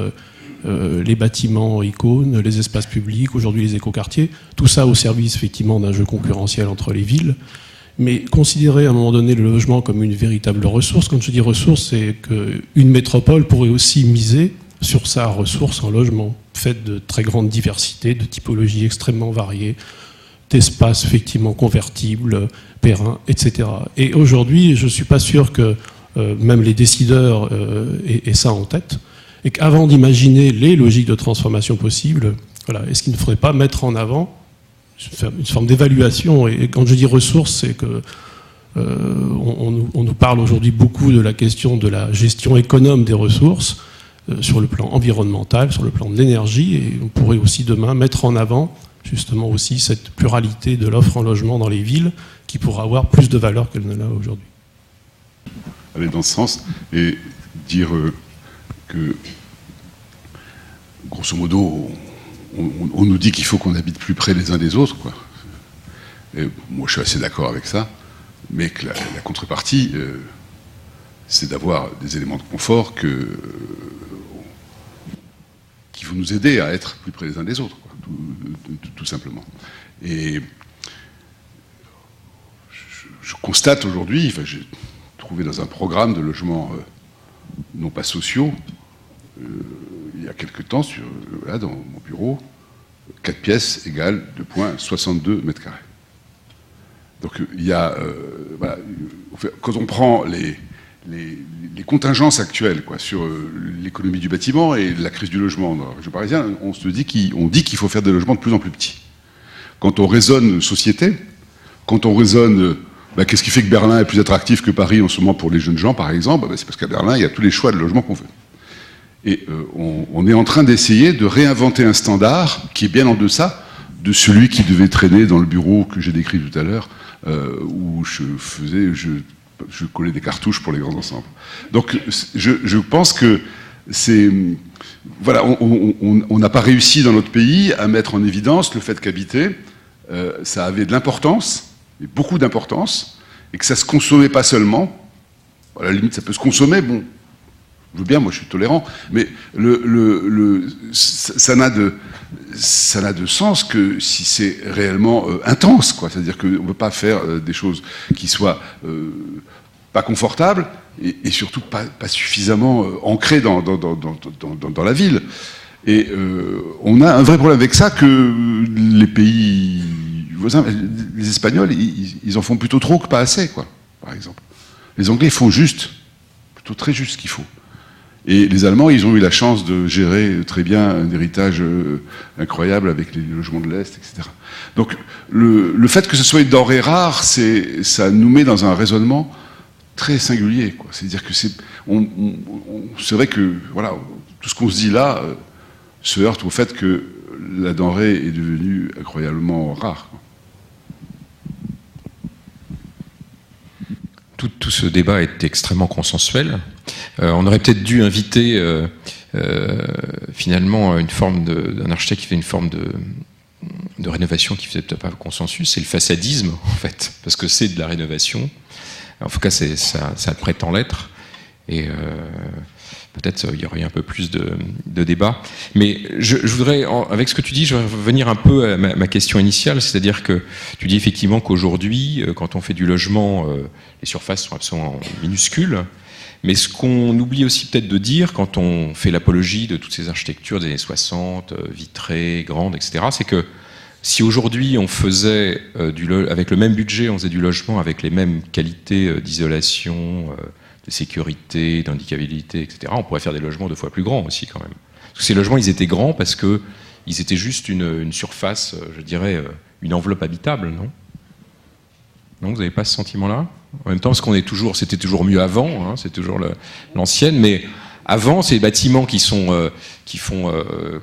les bâtiments icônes, les espaces publics, aujourd'hui les écoquartiers, tout ça au service effectivement d'un jeu concurrentiel entre les villes. Mais considérer à un moment donné le logement comme une véritable ressource, quand je dis ressource, c'est qu'une métropole pourrait aussi miser sur sa ressource en logement, faite de très grande diversité, de typologies extrêmement variées, d'espaces effectivement convertibles, périns, etc. Et aujourd'hui, je ne suis pas sûr que même les décideurs aient ça en tête, et qu'avant d'imaginer les logiques de transformation possibles, voilà, est-ce qu'il ne faudrait pas mettre en avant une forme d'évaluation? Et quand je dis ressources, c'est que on nous parle aujourd'hui beaucoup de la question de la gestion économe des ressources sur le plan environnemental, sur le plan de l'énergie, et on pourrait aussi demain mettre en avant justement aussi cette pluralité de l'offre en logement dans les villes qui pourra avoir plus de valeur qu'elle ne l'a aujourd'hui. Aller dans ce sens et dire que grosso modo on nous dit qu'il faut qu'on habite plus près les uns des autres, quoi. Et moi, je suis assez d'accord avec ça, mais que la contrepartie, c'est d'avoir des éléments de confort qui vont nous aider à être plus près les uns des autres, quoi, tout simplement. Et je constate aujourd'hui, enfin, j'ai trouvé dans un programme de logement non pas sociaux, il y a quelque temps, là, dans mon bureau, 4 pièces égale 2,62 mètres carrés. Donc il y a, voilà, quand on prend les contingences actuelles, quoi, sur l'économie du bâtiment et la crise du logement dans la région parisienne, on dit qu'il faut faire des logements de plus en plus petits. Quand on raisonne société, quand on raisonne qu'est-ce qui fait que Berlin est plus attractif que Paris en ce moment pour les jeunes gens, par exemple, c'est parce qu'à Berlin, il y a tous les choix de logement qu'on veut. Et on est en train d'essayer de réinventer un standard qui est bien en deçà de celui qui devait traîner dans le bureau que j'ai décrit tout à l'heure, où je collais des cartouches pour les grands ensembles. Donc je pense que c'est... Voilà, on n'a pas réussi dans notre pays à mettre en évidence le fait qu'habiter, ça avait de l'importance, et beaucoup d'importance, et que ça se consommait pas seulement. À la limite, ça peut se consommer, bon... Je veux bien, moi je suis tolérant, mais ça n'a de sens que si c'est réellement intense, quoi. C'est-à-dire qu'on ne peut pas faire des choses qui soient pas confortables et surtout pas suffisamment ancrées dans la ville. Et on a un vrai problème avec ça que les pays voisins, les Espagnols, ils en font plutôt trop que pas assez, quoi, par exemple. Les Anglais font juste, plutôt très juste ce qu'il faut. Et les Allemands, ils ont eu la chance de gérer très bien un héritage incroyable avec les logements de l'Est, etc. Donc le fait que ce soit une denrée rare, ça nous met dans un raisonnement très singulier, quoi. C'est-à-dire que c'est vrai que voilà, tout ce qu'on se dit là se heurte au fait que la denrée est devenue incroyablement rare. Tout ce débat est extrêmement consensuel. On aurait peut-être dû inviter finalement un architecte qui fait une forme de rénovation qui ne faisait peut-être pas consensus, c'est le façadisme en fait, parce que c'est de la rénovation. En tout cas, ça prétend l'être. Et peut-être il y aurait eu un peu plus de débat. Mais je voudrais, avec ce que tu dis, je vais revenir un peu à ma question initiale, c'est-à-dire que tu dis effectivement qu'aujourd'hui, quand on fait du logement, les surfaces sont absolument minuscules. Mais ce qu'on oublie aussi peut-être de dire quand on fait l'apologie de toutes ces architectures des années 60, vitrées, grandes, etc., c'est que si aujourd'hui on faisait avec le même budget, on faisait du logement avec les mêmes qualités d'isolation, de sécurité, d'indicabilité, etc., on pourrait faire des logements 2 fois plus grands aussi quand même. Parce que ces logements, ils étaient grands parce qu'ils étaient juste une surface, je dirais, une enveloppe habitable, non ? Non, vous n'avez pas ce sentiment-là ? En même temps, parce c'était toujours mieux avant, hein, c'est toujours l'ancienne, mais avant, ces bâtiments qui font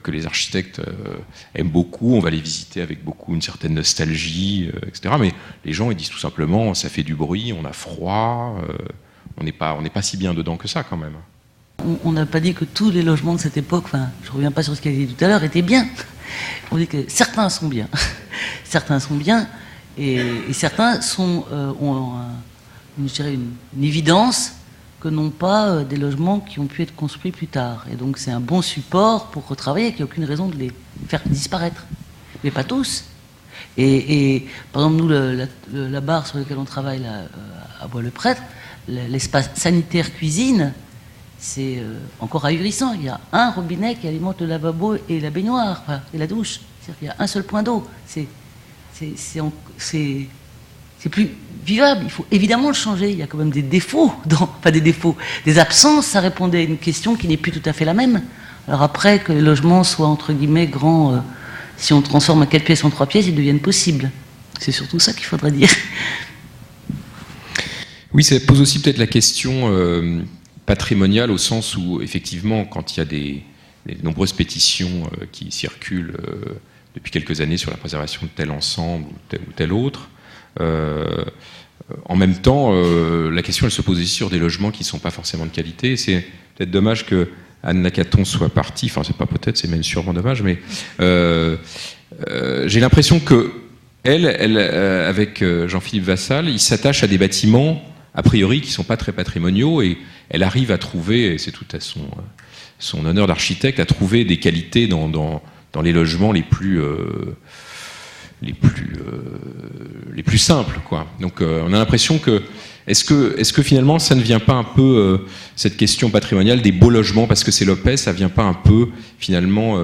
que les architectes aiment beaucoup, on va les visiter avec une certaine nostalgie, etc. Mais les gens, ils disent tout simplement, ça fait du bruit, on a froid, on n'est pas si bien dedans que ça quand même. On n'a pas dit que tous les logements de cette époque, enfin, je ne reviens pas sur ce qu'il a dit tout à l'heure, étaient bien. On dit que certains sont bien. Certains sont bien, et certains ont je dirais une évidence que non pas des logements qui ont pu être construits plus tard. Et donc c'est un bon support pour retravailler, qu'il n'y a aucune raison de les faire disparaître. Mais pas tous. Et par exemple, nous, la barre sur laquelle on travaille là, à Bois-le-Prêtre, l'espace sanitaire cuisine, c'est encore ahurissant. Il y a un robinet qui alimente le lavabo et la baignoire, et la douche. C'est-à-dire qu'il y a un seul point d'eau. C'est plus vivable. Il faut évidemment le changer. Il y a quand même des défauts, pas des défauts, des absences. Ça répondait à une question qui n'est plus tout à fait la même. Alors après, que les logements soient entre guillemets grands, si on transforme un 4 pièces en 3 pièces, ils deviennent possibles. C'est surtout ça qu'il faudrait dire. Oui, ça pose aussi peut-être la question patrimoniale au sens où, effectivement, quand il y a des nombreuses pétitions qui circulent depuis quelques années sur la préservation de tel ensemble ou tel autre, en même temps, la question elle se pose aussi sur des logements qui ne sont pas forcément de qualité. C'est peut-être dommage que Anne Nacaton soit partie, enfin c'est pas peut-être, c'est même sûrement dommage, mais j'ai l'impression que elle avec Jean-Philippe Vassal, il s'attache à des bâtiments a priori qui ne sont pas très patrimoniaux et elle arrive à trouver, et c'est tout à son honneur d'architecte, à trouver des qualités dans les logements les plus simples, quoi. Donc on a l'impression que est-ce que finalement ça ne vient pas un peu cette question patrimoniale des beaux logements parce que c'est Lopez, ça vient pas un peu finalement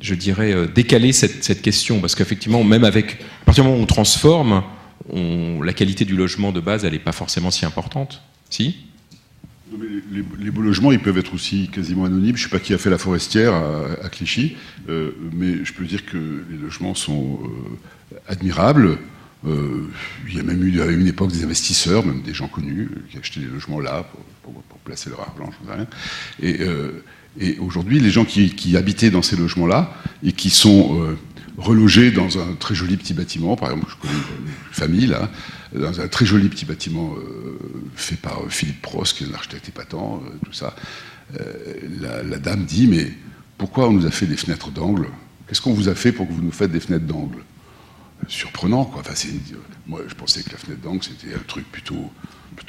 je dirais décaler cette question parce qu'effectivement même à partir du moment où on transforme, la qualité du logement de base elle n'est pas forcément si importante, si. Non, mais les beaux logements, ils peuvent être aussi quasiment anonymes. Je ne sais pas qui a fait la Forestière à Clichy, mais je peux dire que les logements sont admirables. Il y a même eu à une époque des investisseurs, même des gens connus, qui achetaient des logements là pour placer leur argent, je ne sais rien. Et aujourd'hui, les gens qui habitaient dans ces logements-là et qui sont relogés dans un très joli petit bâtiment, par exemple, je connais une famille là, dans un très joli petit bâtiment fait par Philippe Prost, qui est un architecte épatant, tout ça. La dame dit, mais pourquoi on nous a fait des fenêtres d'angle? Qu'est-ce qu'on vous a fait pour que vous nous faites des fenêtres d'angle? Surprenant, quoi. Enfin, moi, je pensais que la fenêtre d'angle, c'était un truc plutôt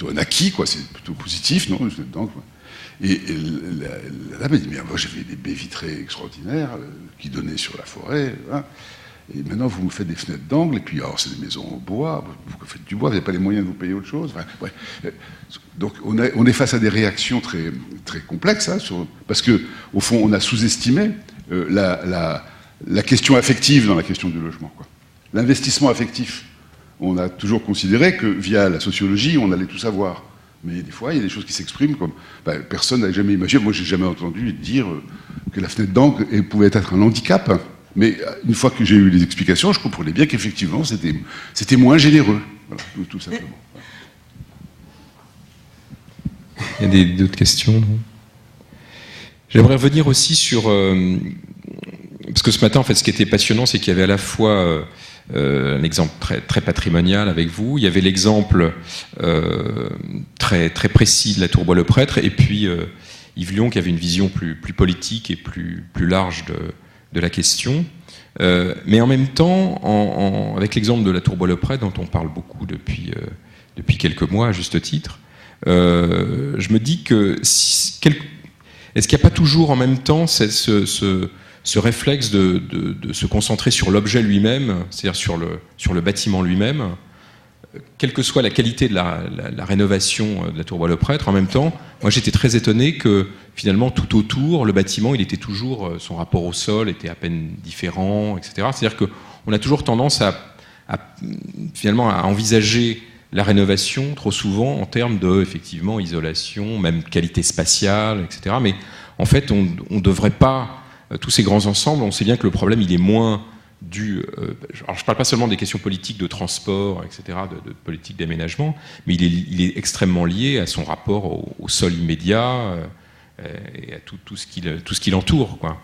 un acquis, quoi. C'est plutôt positif, non, une fenêtre d'angle, quoi. Et la dame a dit, mais moi j'avais des baies vitrées extraordinaires qui donnaient sur la forêt, hein. Et maintenant vous me faites des fenêtres d'angle, et puis alors c'est des maisons en bois, vous faites du bois, vous n'avez pas les moyens de vous payer autre chose. Enfin, ouais. Donc on est face à des réactions très, très complexes, hein, parce qu'au fond on a sous-estimé la question affective dans la question du logement, quoi. L'investissement affectif. On a toujours considéré que via la sociologie on allait tout savoir. Mais des fois, il y a des choses qui s'expriment comme... personne n'a jamais imaginé, moi j'ai jamais entendu dire que la fenêtre d'angle pouvait être un handicap. Hein. Mais une fois que j'ai eu les explications, je comprenais bien qu'effectivement, c'était moins généreux. Voilà, tout simplement. Il y a d'autres questions? J'aimerais revenir aussi sur parce que ce matin, en fait, ce qui était passionnant, c'est qu'il y avait à la fois un exemple très patrimonial avec vous, il y avait l'exemple très précis de la Tourbois-le-Prêtre, et puis Yves Lion qui avait une vision plus politique et plus large de la question. Mais en même temps, avec l'exemple de la Tourbois-le-Prêtre, dont on parle beaucoup depuis quelques mois, à juste titre, je me dis que est-ce qu'il n'y a pas toujours en même temps ce réflexe de se concentrer sur l'objet lui-même, c'est-à-dire sur le bâtiment lui-même, quelle que soit la qualité de la rénovation de la Tourbois-le-Prêtre, en même temps, moi j'étais très étonné que finalement tout autour, le bâtiment, il était toujours, son rapport au sol était à peine différent, etc. C'est-à-dire qu'on a toujours tendance finalement à envisager la rénovation trop souvent en termes de, effectivement, isolation, même qualité spatiale, etc. Mais en fait, on ne devrait pas, tous ces grands ensembles, on sait bien que le problème, il est moins dû... alors je ne parle pas seulement des questions politiques de transport, etc., de politique d'aménagement, mais il est extrêmement lié à son rapport au sol immédiat et à tout ce qui l'entoure, quoi.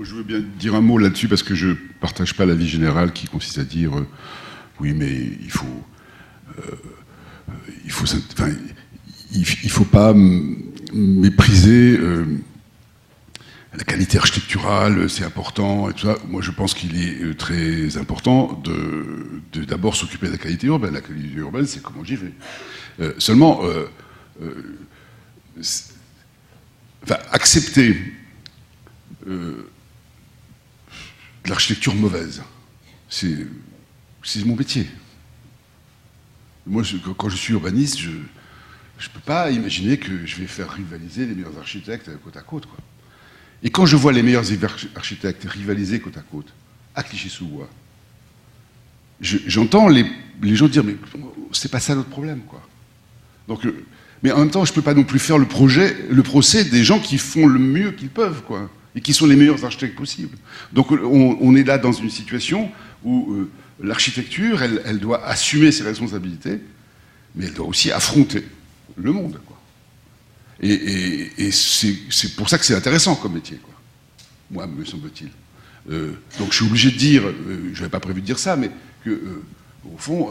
Je veux bien dire un mot là-dessus parce que je ne partage pas l'avis général qui consiste à dire oui, mais il faut pas mépriser la qualité architecturale, c'est important et tout ça. Moi, je pense qu'il est très important de d'abord s'occuper de la qualité urbaine. La qualité urbaine, c'est comment j'y vais. Seulement, accepter de l'architecture mauvaise, c'est mon métier. Moi, quand je suis urbaniste, je ne peux pas imaginer que je vais faire rivaliser les meilleurs architectes côte à côte, quoi. Et quand je vois les meilleurs architectes rivaliser côte à côte, à Clichy-sous-Bois, j'entends les gens dire « mais c'est pas ça notre problème, quoi ». Donc, mais en même temps, je ne peux pas non plus faire le procès des gens qui font le mieux qu'ils peuvent, quoi, et qui sont les meilleurs architectes possibles. Donc on est là dans une situation où l'architecture, elle doit assumer ses responsabilités, mais elle doit aussi affronter le monde, quoi. Et c'est pour ça que c'est intéressant comme métier, quoi. Moi, me semble-t-il. Donc je suis obligé de dire, je n'avais pas prévu de dire ça, mais que, au fond,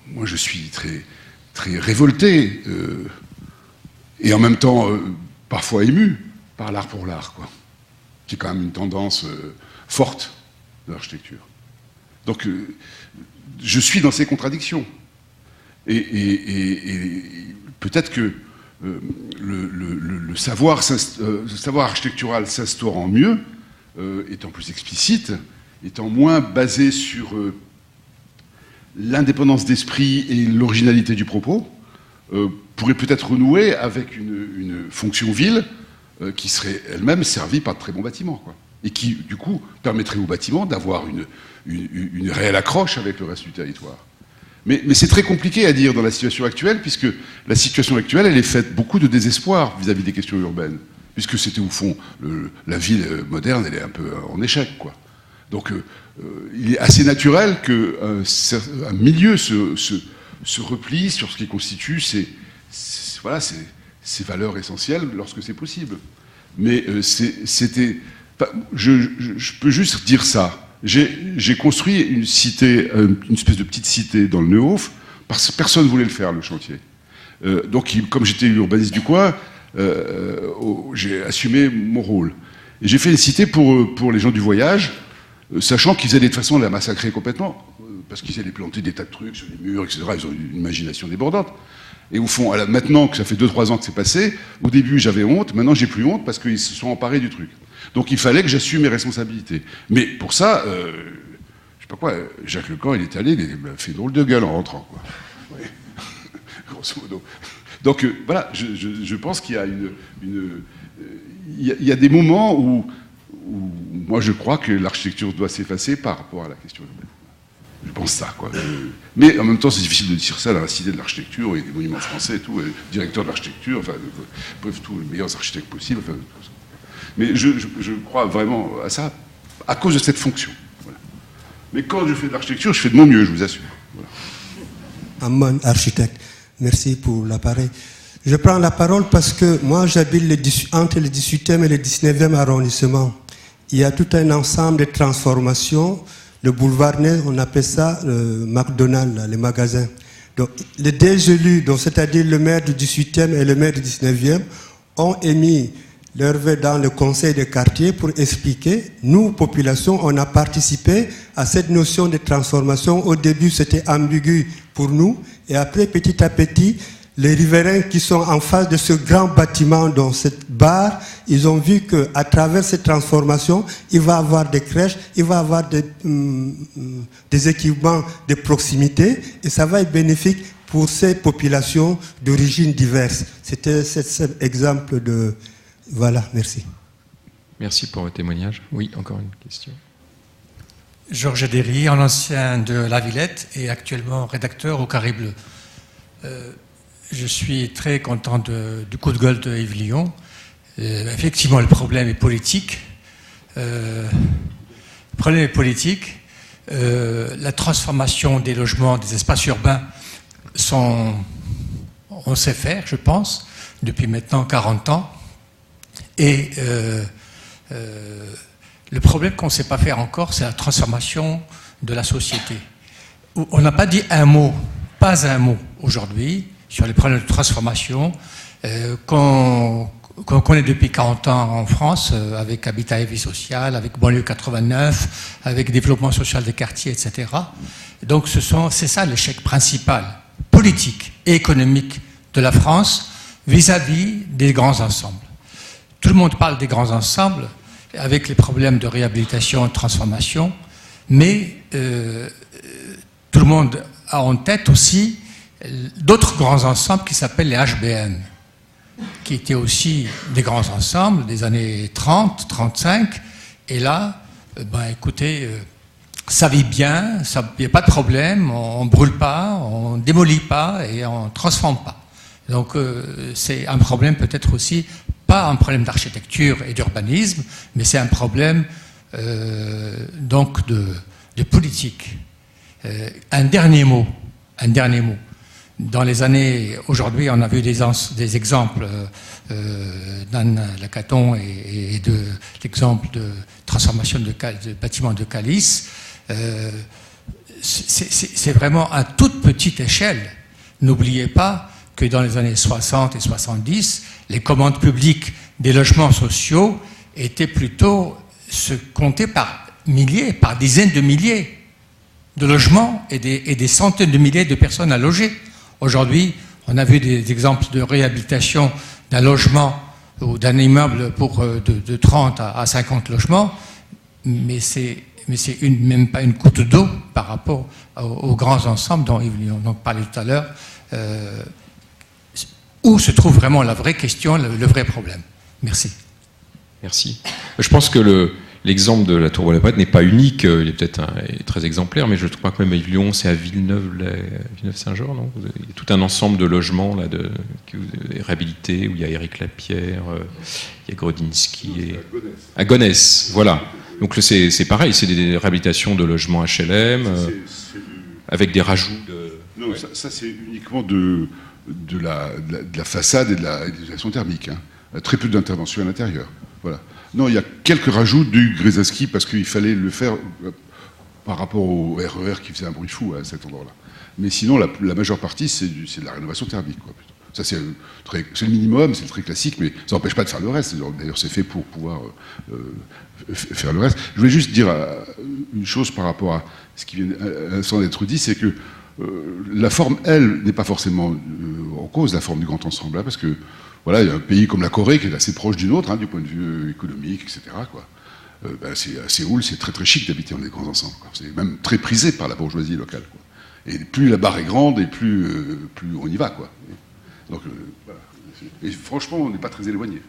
moi je suis très révolté, et en même temps parfois ému par l'art pour l'art, quoi, qui est quand même une tendance forte de l'architecture. Donc je suis dans ces contradictions. Et peut-être que le savoir architectural s'instaurant mieux, étant plus explicite, étant moins basé sur l'indépendance d'esprit et l'originalité du propos, pourrait peut-être renouer avec une fonction ville qui serait elle-même servie par de très bons bâtiments, quoi. Et qui, du coup, permettrait aux bâtiments d'avoir une réelle accroche avec le reste du territoire. Mais c'est très compliqué à dire dans la situation actuelle, puisque la situation actuelle, elle est faite beaucoup de désespoir vis-à-vis des questions urbaines, puisque c'était au fond, la ville moderne, elle est un peu en échec, quoi. Donc il est assez naturel qu'un milieu se replie sur ce qui constitue ses valeurs essentielles lorsque c'est possible. Mais je peux juste dire ça. J'ai construit une cité, une espèce de petite cité dans le Neuhof, parce que personne ne voulait le faire, le chantier. Donc, comme j'étais urbaniste du coin, j'ai assumé mon rôle. Et j'ai fait une cité pour les gens du voyage, sachant qu'ils allaient de toute façon la massacrer complètement, parce qu'ils allaient planter des tas de trucs sur les murs, etc. Ils ont une imagination débordante. Et au fond, maintenant que ça fait 2-3 ans que c'est passé, au début j'avais honte, maintenant j'ai plus honte parce qu'ils se sont emparés du truc. Donc il fallait que j'assume mes responsabilités. Mais pour ça, je sais pas quoi, Jacques Lecan, il est allé, il m'a fait drôle de gueule en rentrant, quoi. Ouais. Grosso modo. Donc voilà, je pense qu'il y a il y a des moments où moi je crois que l'architecture doit s'effacer par rapport à la question urbaine. Je pense ça, quoi. Mais en même temps, c'est difficile de dire ça dans la cité de l'architecture et des monuments français et tout, et directeur de l'architecture, enfin, bref, tous les meilleurs architectes possibles. Enfin, tout ça. Mais je crois vraiment à ça à cause de cette fonction. Voilà. Mais quand je fais de l'architecture, je fais de mon mieux, je vous assure. Voilà. Amon, architecte, merci pour l'appareil. Je prends la parole parce que moi j'habite entre le 18e et le 19e arrondissement. Il y a tout un ensemble de transformations. Le boulevard Ney, on appelle ça le McDonald's, les magasins. Donc les deux élus, donc c'est-à-dire le maire du 18e et le maire du 19e, ont émis leur vœu dans le conseil de quartier pour expliquer, nous, population, on a participé à cette notion de transformation. Au début, c'était ambigu pour nous, et après, petit à petit, les riverains qui sont en face de ce grand bâtiment, dans cette barre, ils ont vu qu'à travers cette transformation, il va y avoir des crèches, il va y avoir des équipements de proximité, et ça va être bénéfique pour ces populations d'origines diverses. C'était cet exemple de... Voilà, merci. Merci pour votre témoignage. Oui, encore une question. Georges Derry, un ancien de La Villette et actuellement rédacteur au Carré Bleu. Je suis très content du coup de gueule de Yves Lyon. Effectivement, le problème est politique. La transformation des logements, des espaces urbains, on sait faire, je pense, depuis maintenant 40 ans. Et le problème qu'on ne sait pas faire encore, c'est la transformation de la société. On n'a pas dit un mot, pas un mot aujourd'hui, sur les problèmes de transformation qu'on connaît depuis 40 ans en France, avec Habitat et Vie Sociale, avec Banlieue 89, avec Développement Social des Quartiers, etc. Donc c'est ça l'échec principal, politique et économique de la France vis-à-vis des grands ensembles. Tout le monde parle des grands ensembles, avec les problèmes de réhabilitation et de transformation, mais tout le monde a en tête aussi d'autres grands ensembles qui s'appellent les HBN, qui étaient aussi des grands ensembles des années 30, 35, et là, écoutez, ça vit bien, il n'y a pas de problème, on ne brûle pas, on ne démolit pas et on ne transforme pas. Donc c'est un problème peut-être aussi, pas un problème d'architecture et d'urbanisme, mais c'est un problème donc de politique. Un dernier mot. Dans les années, aujourd'hui, on a vu des exemples d'Anne Lacaton et de l'exemple de transformation de bâtiments de Calice. C'est vraiment à toute petite échelle. N'oubliez pas que dans les années 60 et 70, les commandes publiques des logements sociaux étaient plutôt comptées par milliers, par dizaines de milliers de logements et des centaines de milliers de personnes à loger. Aujourd'hui, on a vu des exemples de réhabilitation d'un logement ou d'un immeuble pour de 30 à 50 logements, mais c'est même pas une goutte d'eau par rapport aux grands ensembles dont Yves Lyon parlait tout à l'heure, où se trouve vraiment la vraie question, le vrai problème. Merci. Merci. Je pense que l'exemple de la Tour Bonaparte n'est pas unique, il est peut-être très exemplaire, mais je crois que même à Lyon, c'est à Villeneuve-Saint-Georges, non ? Il y a tout un ensemble de logements là, qui est réhabilité, où il y a Éric Lapierre, il y a Grodinski, et à Gonesse, voilà. Donc c'est pareil, c'est des réhabilitations de logements HLM, avec des rajouts de... Non, ouais. ça c'est uniquement de la façade et de l'isolation thermique. Hein. Très peu d'intervention à l'intérieur. Voilà. Non, il y a quelques rajouts du Grzeski parce qu'il fallait le faire par rapport au RER qui faisait un bruit fou à cet endroit-là. Mais sinon, la majeure partie, c'est de la rénovation thermique. Quoi, plutôt. Ça, c'est le minimum, c'est le très classique, mais ça n'empêche pas de faire le reste. D'ailleurs, c'est fait pour pouvoir faire le reste. Je voulais juste dire une chose par rapport à ce qui vient d'être dit, c'est que la forme, elle, n'est pas forcément en cause, la forme du grand ensemble, là, parce que voilà, il y a un pays comme la Corée qui est assez proche d'une autre, hein, du point de vue économique, etc. Quoi. À Séoul, c'est très très chic d'habiter dans des grands ensembles. C'est même très prisé par la bourgeoisie locale. Quoi. Et plus la barre est grande, et plus on y va. Quoi. Donc, voilà. Et franchement, on n'est pas très éloigné.